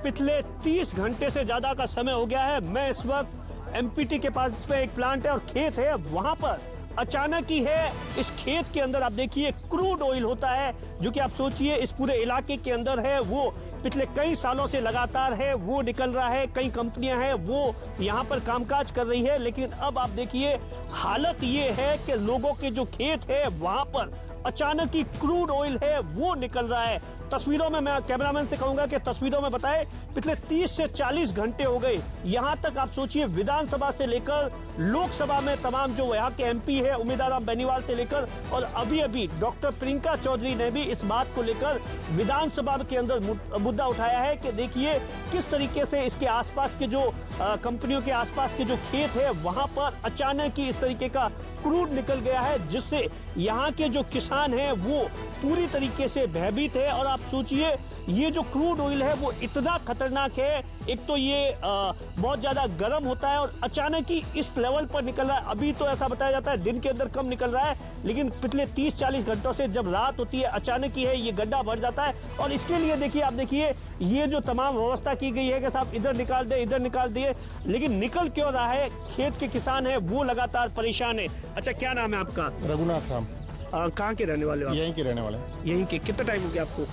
पिछले 30 घंटे से ज्यादा का समय हो गया है। मैं इस वक्त एमपीटी के पास पे एक प्लांट है और खेत है, वहां पर अचानक ही है इस खेत के अंदर आप देखिए क्रूड ऑयल होता है, जो कि आप सोचिए इस पूरे इलाके के अंदर है, वो पिछले कई सालों से लगातार है वो निकल रहा है। कई कंपनियां हैं वो यहाँ पर कामकाज कर रही है, लेकिन अब आप देखिए हालत ये है कि लोगों के जो खेत है वहां पर अचानक ही क्रूड ऑयल है वो निकल रहा है। तस्वीरों में मैं कैमरामैन से कहूंगा कि तस्वीरों में बताए पिछले 30 से 40 घंटे हो गए। यहां तक आप सोचिए विधानसभा से लेकर लोकसभा में तमाम जो यहाँ के एमपी है उम्मीदवार राम बेनीवाल से लेकर, और अभी अभी डॉक्टर प्रियंका चौधरी ने भी इस बात को लेकर विधानसभा के अंदर मुद्दा उठाया है कि देखिए किस तरीके से इसके आसपास के जो कंपनियों के आसपास के जो खेत है वहां पर अचानक ही इस तरीके का क्रूड निकल गया है, जिससे यहाँ के जो किसान हैं वो पूरी तरीके से भयभीत है। और आप सोचिए ये जो क्रूड ऑयल है वो इतना खतरनाक है, एक तो ये बहुत ज़्यादा गर्म होता है और अचानक ही इस लेवल पर निकल रहा है। अभी तो ऐसा बताया जाता है दिन के अंदर कम निकल रहा है, लेकिन पिछले 30-40 घंटों से जब रात होती है अचानक ही है ये गड्ढा भर जाता है। और इसके लिए देखिए आप देखिए ये जो तमाम व्यवस्था की गई है कि साहब इधर निकाल दे इधर निकाल दिए, लेकिन निकल क्यों रहा है? खेत के किसान है वो लगातार परेशान है। अच्छा, क्या नाम है आपका? रघुनाथ राम। कहाँ के रहने वाले हो आप? यहीं के रहने वाले हैं। यहीं के। कितना टाइम हो गया आपको?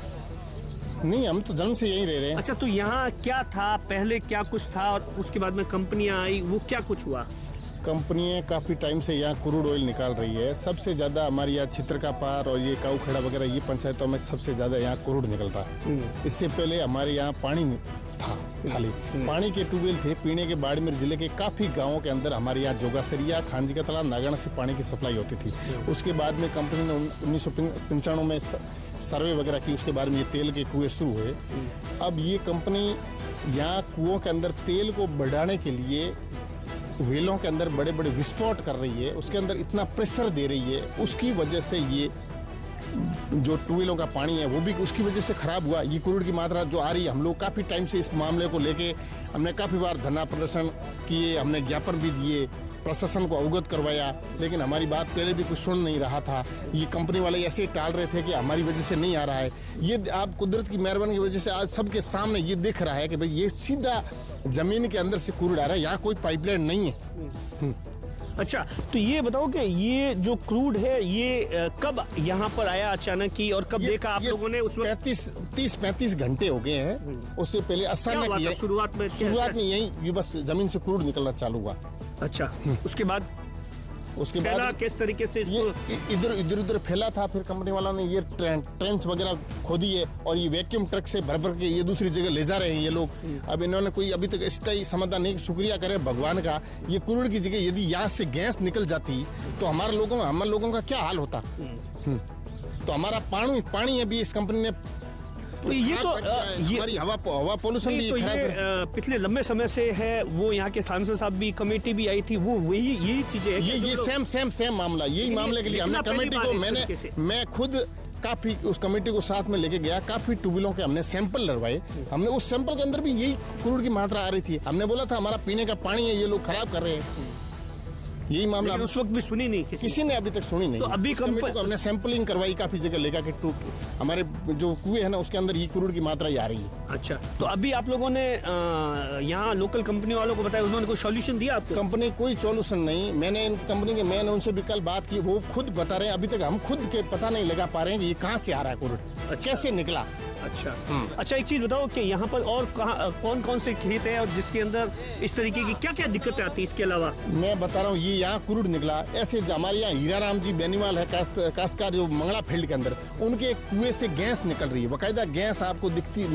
नहीं, हम तो जन्म से यहीं रह रहे हैं। अच्छा, तो यहाँ क्या था पहले, क्या कुछ था और उसके बाद में कंपनियां आई, वो क्या कुछ हुआ? कंपनियां काफ़ी टाइम से यहाँ क्रूड ऑयल निकाल रही है। सबसे ज़्यादा हमारे यहाँ छित्रकापार और ये काऊखेड़ा वगैरह ये पंचायतों में सबसे ज़्यादा यहाँ क्रूड निकल रहा है। इससे पहले हमारे यहाँ पानी था, खाली पानी के ट्यूबवेल थे पीने के। बाड़मेर जिले के काफ़ी गाँवों के अंदर हमारे यहाँ जोगासरिया, खांजी का तालाब, नागाना से पानी की सप्लाई होती थी। उसके बाद में कंपनी ने 1995 में सर्वे वगैरह की, उसके बाद में ये तेल के कुएं शुरू हुए। अब ये कंपनी यहाँ कुओं के अंदर तेल को बढ़ाने के लिए वेलों के अंदर बड़े बड़े विस्फोट कर रही है, उसके अंदर इतना प्रेशर दे रही है, उसकी वजह से ये जो ट्यूबवेलों का पानी है वो भी उसकी वजह से खराब हुआ। ये क्रूड की मात्रा जो आ रही है, हम लोग काफ़ी टाइम से इस मामले को लेके हमने काफ़ी बार धरना प्रदर्शन किए, हमने ज्ञापन भी दिए, प्रशासन को अवगत करवाया, लेकिन हमारी बात पहले भी कुछ सुन नहीं रहा था। ये कंपनी वाले ऐसे टाल रहे थे कि हमारी वजह से नहीं आ रहा है। ये आप कुदरत की मेहरबानी की वजह से आज सबके सामने ये दिख रहा है कि भाई ये सीधा जमीन के अंदर से क्रूड आ रहा है, यहाँ कोई पाइपलाइन नहीं है। अच्छा, तो ये बताओ कि ये जो क्रूड है ये कब यहाँ पर आया अचानक ही, और कब देखा आप लोगों ने? उस वक्त 30-35 घंटे हो गए हैं। उससे पहले अचानक शुरुआत में यही बस जमीन से क्रूड निकलना चालू हुआ। अच्छा, उसके बाद किस तरीके से इधर उधर फैला था। फिर कंपनी वालों ने ये ट्रेंच वगैरह खोदी है और ये वैक्यूम ट्रक से भर भर के ये दूसरी जगह ले जा रहे हैं ये लोग। अब इन्होंने कोई अभी तक स्थायी समाधान नहीं। शुक्रिया करें भगवान का, ये क्रूड की जगह यदि यहाँ से गैस निकल जाती तो हम लोगों का क्या हाल होता। तो हमारा पानी अभी इस कंपनी ने तो ये तो हमारी हवा पोल्यूशन भी खराब है। पिछले लंबे समय से है वो, यहाँ के सांसद साहब भी, कमेटी भी आई थी, वो यही चीजें ये सेम मामला, यही मामले के लिए हमने कमेटी को मैं खुद काफी उस कमेटी को साथ में लेके गया। काफी ट्यूबवेलों के हमने सैंपल लड़वाए। हमने उस सैंपल के अंदर भी यही क्रूड की मात्रा आ रही थी। हमने बोला था हमारा पीने का पानी है ये लोग खराब कर रहे हैं, यही मामला। उस वक्त भी सुनी नहीं किसी ने अभी तक सुनी नहीं। तो अभी हमने सैंपलिंग करवाई काफी जगह लेकर के हमारे जो कुएं है ना उसके अंदर ये क्रूड की मात्रा ही आ रही है। अच्छा, तो अभी आप लोगों ने यहाँ लोकल कंपनी वालों को बताया, उन्होंने कोई सॉल्यूशन दिया आपको? कंपनी कोई सॉल्यूशन नहीं। मैंने इन कंपनी के मैंने उनसे भी कल बात की, वो खुद बता रहे हैं अभी तक हम खुद के पता नहीं लगा पा रहे हैं कि ये कहाँ से आ रहा है क्रूड, कैसे निकला। अच्छा, एक चीज बताओ कि यहाँ पर और कौन कौन से खेत है और जिसके अंदर इस तरीके की क्या क्या दिक्कतें आती है इसके अलावा? मैं बता रहा हूँ, ये यहाँ क्रूड निकला। ऐसे हमारे यहाँ हीरा राम जी बेनीवाल है काश्तकार जो मंगला फील्ड के अंदर, उनके कुएं से गैस निकल रही है। बाकायदा गैस आपको दिखती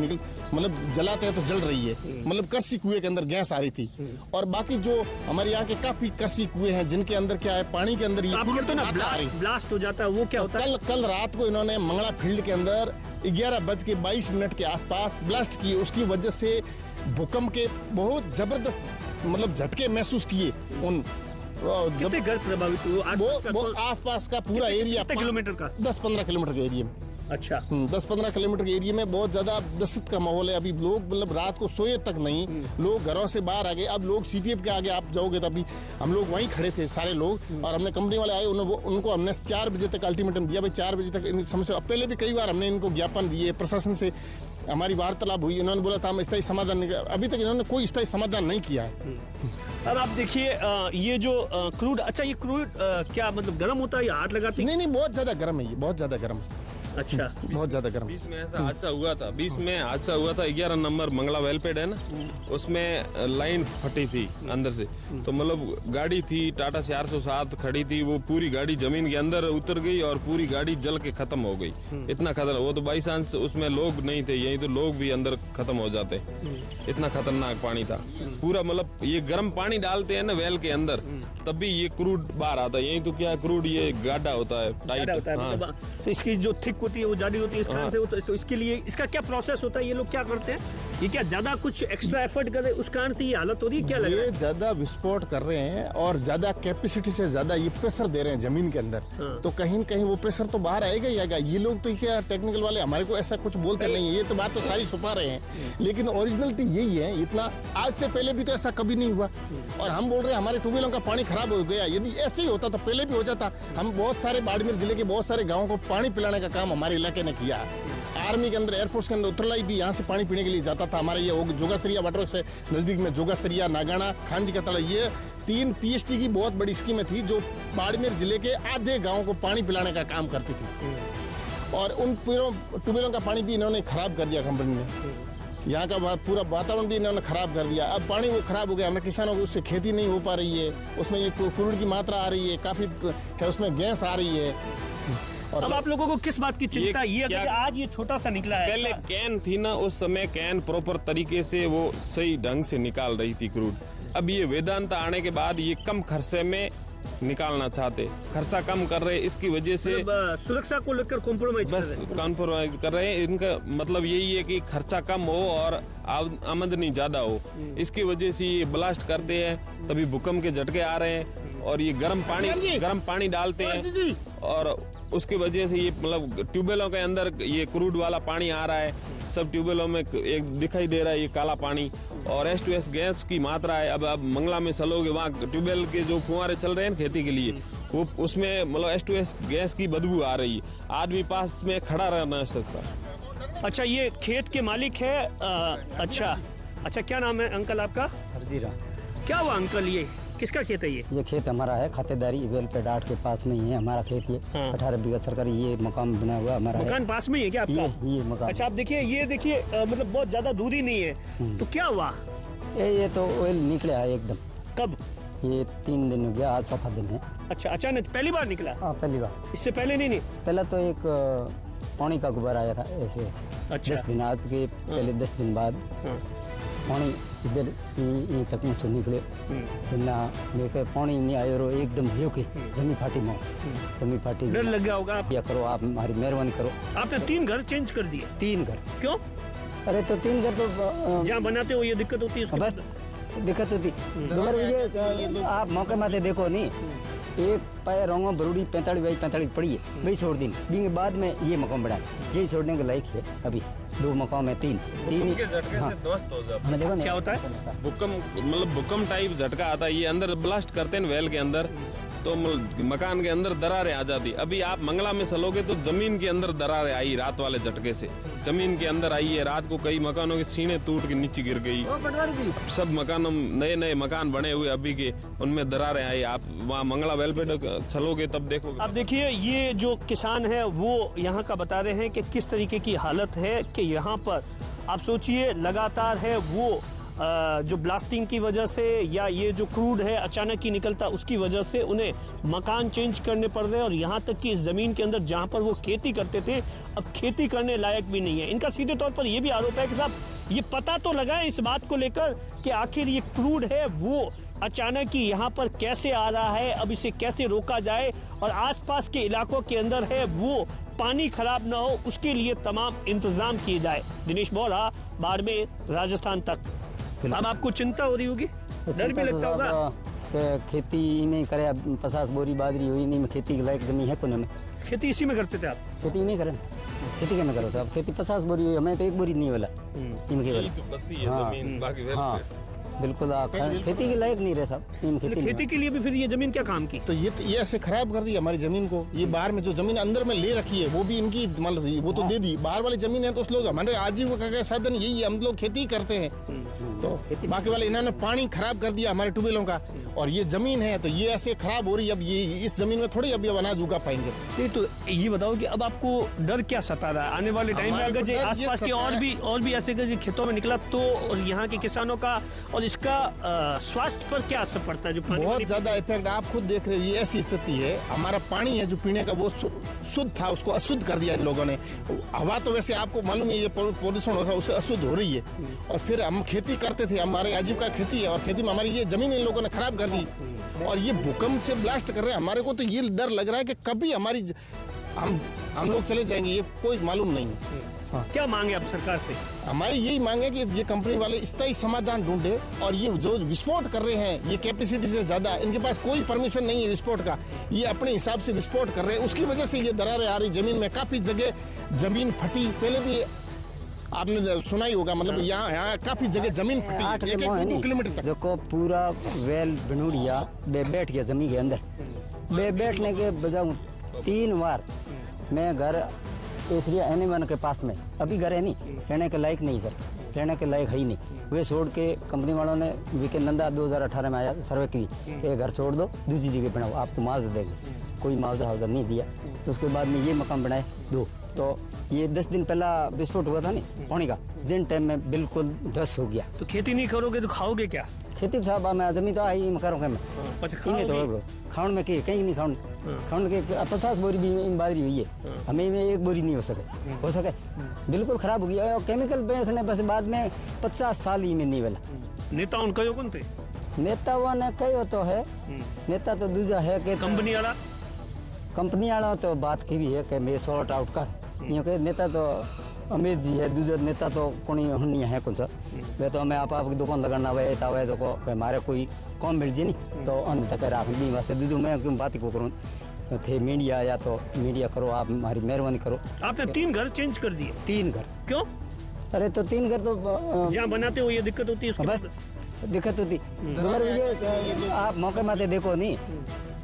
मतलब जलाते हैं तो जल रही है। मतलब कृषि कुएं के अंदर गैस आ रही थी। और बाकी जो हमारे यहाँ के काफी कृषि कुएं हैं जिनके अंदर क्या है, पानी के अंदर ये ब्लास्ट हो जाता है, वो क्या होता है? कल रात को इन्होंने मंगला फील्ड के अंदर 11:22 के आसपास ब्लास्ट किए। उसकी वजह से भूकंप के बहुत जबरदस्त मतलब झटके महसूस किए। कितने घर प्रभावित हुए? वो आसपास का पूरा एरिया, किलोमीटर का? 10-15 किलोमीटर का एरिया में अच्छा 10-15 किलोमीटर के एरिया में बहुत ज्यादा दहशत का माहौल है। अभी लोग मतलब रात को सोए तक नहीं, लोग घरों से बाहर आ गए। अब लोग सीटीएफ के आगे आप जाओगे तो अभी हम लोग वहीं खड़े थे सारे लोग, और हमने कंपनी वाले आए, उनको हमने 4 बजे तक अल्टीमेटम दिया, भाई 4 बजे तक समस्या। पहले भी कई बार हमने इनको ज्ञापन दिए, प्रशासन से हमारी वार्तालाप हुई, इन्होंने बोला था हम स्थायी समाधान नहीं, अभी तक इन्होंने कोई स्थायी समाधान नहीं किया है। अब आप देखिए ये जो क्रूड, अच्छा ये क्रूड क्या मतलब गर्म होता है या हाथ लगाते हैं? नहीं, बहुत ज्यादा गर्म है ये, बहुत ज्यादा गर्म है। अच्छा, बहुत ज्यादा गर्म। 20 में ऐसा हादसा हुआ था, 20 में हादसा हुआ था, 11 नंबर मंगला वेलपेड है ना, उसमें लाइन फटी थी अंदर से। तो मतलब गाड़ी थी टाटा 407 खड़ी थी, वो पूरी गाड़ी जमीन के अंदर उतर गई और पूरी गाड़ी जल के खत्म हो गई। इतना खतरनाक, वो तो बाई चांस उसमें लोग नहीं थे, यही तो लोग भी अंदर खत्म हो जाते। इतना खतरनाक पानी था पूरा। मतलब ये गर्म पानी डालते हैं ना वेल के अंदर, तब भी ये क्रूड बाहर आता है। यही तो क्या क्रूड, ये गाढ़ा होता है, टाइट होता है, मतलब तो इसकी जो थिक होती है वो जाली होती है इस कारण से। तो इसके लिए इसका क्या प्रोसेस होता है? ये लोग क्या करते हैं? ये क्या ज्यादा कुछ एक्स्ट्रा एफर्ट कर रहे हैं उस कारण से ये हालत हो रही है? क्या लग रहा है? ये ज्यादा विस्फोट कर रहे हैं और ज्यादा कैपेसिटी से ज्यादा ये प्रेशर दे रहे हैं जमीन के अंदर। तो कहीं न कहीं वो प्रेशर तो बाहर आएगा ही आएगा। ये लोग तो क्या टेक्निकल वाले हमारे को ऐसा कुछ बोलते नहीं है, ये तो बात तो सारी छुपा रहे हैं, लेकिन ओरिजिनलिटी यही है। इतना आज से पहले भी तो ऐसा कभी नहीं हुआ, और हम बोल रहे हैं हमारे ट्यूबवेलों का पानी खराब हो गया। यदि ऐसे ही होता तो पहले भी हो जाता। हम बहुत सारे बाड़मेर जिले के बहुत सारे गाँव को पानी पिलाने का काम हमारे इलाके ने किया। आर्मी के अंदर, एयरफोर्स के अंदर उतरलाई भी यहाँ से पानी पीने के लिए जाता था। हमारे ये जोगासरिया वाटर से नजदीक में जोगासरिया, नागाना, खांजी का तला, ये 3 पीएचडी की बहुत बड़ी स्कीमें थी जो बाड़मेर जिले के आधे गाँव को पानी पिलाने का काम करती थी। और उन पूरे ट्यूबवेलों का पानी भी इन्होंने खराब कर दिया कंपनी ने। यहाँ का पूरा वातावरण भी इन्होंने खराब कर दिया। अब पानी वो खराब हो गया, हमें किसानों को उससे खेती नहीं हो पा रही है, उसमें ये क्रूड की मात्रा आ रही है, काफी उसमें गैस आ रही है। और अब आप लोगों को किस बात की चिंता ये है कि आज ये छोटा सा निकला है? पहले कैन थी ना, उस समय कैन प्रॉपर तरीके से वो सही ढंग से निकाल रही थी क्रूड। अब ये वेदांता आने के बाद ये कम खर्चे में निकालना चाहते, खर्चा कम कर रहे, इसकी वजह से सुरक्षा को लेकर कॉम्प्रोमाइज कर रहे हैं। इनका मतलब यही है कि खर्चा कम हो और आमदनी ज्यादा हो, इसकी वजह से ये ब्लास्ट करते हैं। तभी भूकंप के झटके आ रहे हैं और ये गर्म पानी डालते हैं, और उसकी वजह से ये मतलब ट्यूबवेलों के अंदर ये क्रूड वाला पानी आ रहा है। सब ट्यूबवेलों में एक दिखाई दे रहा है ये काला पानी, और H2S गैस की मात्रा है। अब मंगला में चलोगे, वहाँ ट्यूबवेल के जो फुहारे चल रहे हैं खेती के लिए, वो उसमें मतलब H2S गैस की बदबू आ रही है। आदमी पास में खड़ा रह नहीं सकता। अच्छा, ये खेत के मालिक है? अच्छा, क्या नाम है अंकल आपका? हरजीरा। क्या हुआ अंकल, ये किसका खेत है? ये खेत हमारा है, खातेदारी वेलपेड 8 के पास में ही है हमारा खेत। ये 18 बीघा सरकारी ये मकान बना हुआ हमारा। मकान पास में ही है क्या आपका? ये मकान। अच्छा, आप देखिए, ये देखिए मतलब बहुत ज्यादा दूरी नहीं है। तो क्या हुआ? ये तो ऑयल निकला है एकदम। कब? ये 3 दिन हो गया, आज 4था दिन है। अच्छा, अचानक पहली बार निकला? हाँ, पहली बार। इससे पहले नहीं? पहला तो एक पानी का गुब्बारा आया था ऐसे। अच्छा। 10 दिन, आज के पहले 10 दिन बाद पानी इधर ये तक मुझसे निकले। जिन्ना लेकर पानी नहीं आए और एकदम भयो के जमी फाटी में, जमी फाटी। डर लग गया होगा? क्या करो आप, हमारी मेहरबानी करो। आपने 3 घर चेंज कर दिए? 3 घर। क्यों? अरे तो 3 घर तो जहाँ बनाते हो ये दिक्कत होती है? बस दिक्कत होती। ये आप मौके माते देखो नहीं, एक पैर रोंगो बरूडी 45 बाई 45 पड़ी है, वही छोड़ दी। दिन बाद में ये मकान बढ़ा, यही छोड़ने के लायक है। अभी 2 मकान में 3 हाँ। देखो क्या होता है? भूकंप टाइप झटका आता है। ये अंदर ब्लास्ट करते हैं वेल के अंदर, तो मकान के अंदर दरारें आ जाती। अभी आप मंगला में चलोगे तो जमीन के अंदर दरारें आई रात वाले झटके से, जमीन के अंदर आई है। रात को कई मकानों के सीने टूट के नीचे गिर गई। सब मकानों, नए मकान बने हुए अभी के, उनमें दरारें आई। आप वहाँ मंगला वेलपेड चलोगे तब देखोगे। अब देखिए, ये जो किसान है वो यहाँ का बता रहे हैं कि किस तरीके की हालत है कि यहाँ पर आप सोचिए लगातार है वो जो ब्लास्टिंग की वजह से या ये जो क्रूड है अचानक ही निकलता उसकी वजह से उन्हें मकान चेंज करने पड़ रहे हैं। और यहाँ तक कि इस ज़मीन के अंदर जहाँ पर वो खेती करते थे अब खेती करने लायक भी नहीं है। इनका सीधे तौर पर ये भी आरोप है कि साहब ये पता तो लगा इस बात को लेकर कि आखिर ये क्रूड है वो अचानक ही यहाँ पर कैसे आ रहा है, अब इसे कैसे रोका जाए और आसपास के इलाकों के अंदर है वो पानी खराब ना हो उसके लिए तमाम इंतजाम किए जाए। दिनेश बोरा, बाड़मेर, राजस्थान तक। अब आपको चिंता हो रही होगी, डर भी लगता होगा। खेती नहीं करे, 50 बोरी बाजरी हुई नहीं, खेती के लायक जमीन है कोने में। खेती इसी में करते थे आप? खेती नहीं करें, खेती करना करो साहब, खेती 50 बोरी हुई, हमें तो 1 बोरी नहीं वाला इनके वाला। तो बस ही है हाँ, जमीन, बाकी हाँ बिल्कुल खेती के लायक नहीं रहे साहब, इन खेती खेती के लिए भी फिर ये जमीन क्या काम की? तो ये ऐसे खराब कर दी हमारी जमीन को। ये बाहर में जो जमीन अंदर में ले रखी है वो भी इनकी, मतलब वो तो दे दी। बाहर वाली जमीन है तो उस लोग, हमारे आजीविका का साधन यही है, हम लोग खेती करते हैं। तो बाकी वाले इन्होंने पानी खराब कर दिया हमारे ट्यूबवेलों का, और ये जमीन है तो ये ऐसे खराब हो रही है। अब ये इस जमीन में थोड़ी अभी अनाज उगा पाएंगे। नहीं तो ये बताओ कि अब आपको डर क्या सता रहा है आने वाले टाइम में, अगर जो आसपास के और भी ऐसे जो खेतों में निकला तो, और यहाँ के किसानों का और इसका स्वास्थ्य पर क्या असर पड़ता है? जो बहुत ज्यादा इफेक्ट आप खुद देख रहे हो। ये ऐसी स्थिति है, हमारा पानी है जो पीने का वो शुद्ध था, उसको अशुद्ध कर दिया इन लोगों ने। हवा तो वैसे आपको मालूम है ये प्रदूषण होता है, उससे अशुद्ध हो रही है। और फिर हम खेती करते थे, हमारे आजीविका खेती है, और खेती में हमारी ये जमीन इन लोगों ने खराब कर दी। और ये भूकंप से ब्लास्ट कर रहे हैं हमारे को, तो ये डर लग रहा है कि कभी हमारी हम लोग चले जाएंगे, ये कोई मालूम नहीं है। हाँ। क्या मांगे अब सरकार से? हमारी यही मांग है कि ये कंपनी वाले स्थायी समाधान ढूंढे, और ये जो विस्फोट कर रहे हैं ये कैपेसिटी से ज्यादा, इनके पास कोई परमिशन नहीं है विस्फोट का, ये अपने हिसाब से विस्फोट कर रहे हैं। उसकी वजह से ये दरारें आ रही जमीन में, काफी जगह जमीन फटी। पहले भी आपने सुना ही होगा, मतलब यहाँ काफी जगह जमीन फटी, 1-2 किलोमीटर तक। जो को पूरा वेल बनूड़िया बैठ गया जमीन के अंदर। बैठने के बजाय 3 बार मैं घर इसलिए एनिमल के पास में, अभी घर है नहीं, रहने के लायक नहीं सर, रहने के लायक है ही नहीं। वे छोड़ के कंपनी वालों ने वीके नंदा 2018 में आया सर्वे की कि घर छोड़ दो, दूसरी जगह बनाओ, आपको मुआवजा देंगे। कोई मुआवजा नहीं दिया। तो उसके बाद में ये मकान बनाए 2। तो ये 10 दिन पहला विस्फोट हुआ था नहीं पानी का, जिन टाइम में बिल्कुल ध्वस्त हो गया। तो खेती नहीं करोगे तो खाओगे क्या? खेती साहब मैं जमीन तो आई मकारों के में तो खाउन में कहीं नहीं खाउन के 50 बोरी भी बाजरी हुई है, हमें में 1 बोरी नहीं हो सके बिल्कुल खराब हो गया। और केमिकल बैठने बस बाद में 50 साल ही में नहीं वाला। नेता उनका जो कौन थे? नेता वो ने कहो तो है, नेता तो दूसरा है कि कंपनी वाला तो बात की भी है कि मैं सॉर्ट आउट कर, क्योंकि नेता तो अमित जी है, दूसरा नेता तो कोई नहीं है कौन सा। वे तो हमें आपकी दुकान लगाना हुआ है तो हमारे कोई कौन मिल जी नहीं तो अंत तक राख दी वास्ते दूसरों मैं क्यों बात ही को करूँ थे मीडिया, या तो मीडिया करो, आप हमारी मेहरबानी करो। आपने 3 घर चेंज कर दिए? 3 घर क्यों? अरे तो 3 घर तो जहाँ बनाते हो ये दिक्कत होती है, बस दिक्कत होती। ये आप मौके माते देखो नहीं,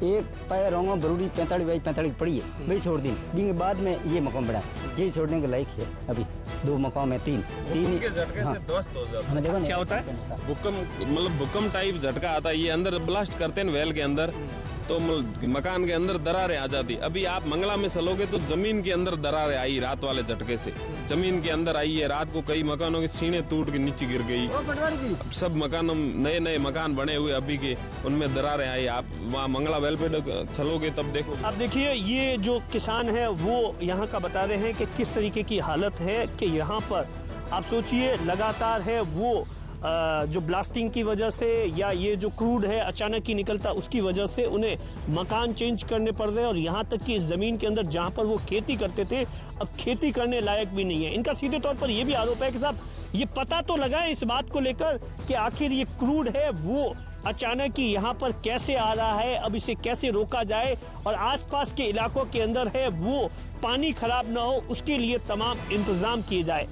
एक पैर रोंगो बरूडी 45x45 पड़ी है, वही छोड़ दी। बींग बाद में ये मकान बना, यही छोड़ने के लायक है। अभी 2 मकान में 3 के झटके से ध्वस्त हो जाता है। हमें देखो क्या होता है? भूकंप, मतलब भूकंप टाइप झटका आता है, ये अंदर ब्लास्ट करते हैं वेल के अंदर, तो मकान के अंदर दरारें आ जाती। अभी आप मंगला में चलोगे तो जमीन के अंदर दरारें आई रात वाले झटके से, जमीन के अंदर आई है। रात को कई मकानों की सीने टूट के नीचे गिर गई। अब सब मकानों, नए मकान बने हुए अभी के, उनमें दरारें आई। आप वहाँ मंगला वेल पे चलोगे तब देखो। अब देखिए ये जो किसान है वो यहाँ का बता रहे हैं कि किस तरीके की हालत है कि यहाँ पर आप सोचिए लगातार है वो जो ब्लास्टिंग की वजह से या ये जो क्रूड है अचानक ही निकलता उसकी वजह से उन्हें मकान चेंज करने पड़ रहे हैं। और यहाँ तक कि इस ज़मीन के अंदर जहाँ पर वो खेती करते थे अब खेती करने लायक भी नहीं है। इनका सीधे तौर पर ये भी आरोप है कि साहब ये पता तो लगाए इस बात को लेकर कि आखिर ये क्रूड है वो अचानक ही यहाँ पर कैसे आ रहा है, अब इसे कैसे रोका जाए और आसपास के इलाकों के अंदर है वो पानी खराब ना हो उसके लिए तमाम इंतजाम किए जाए।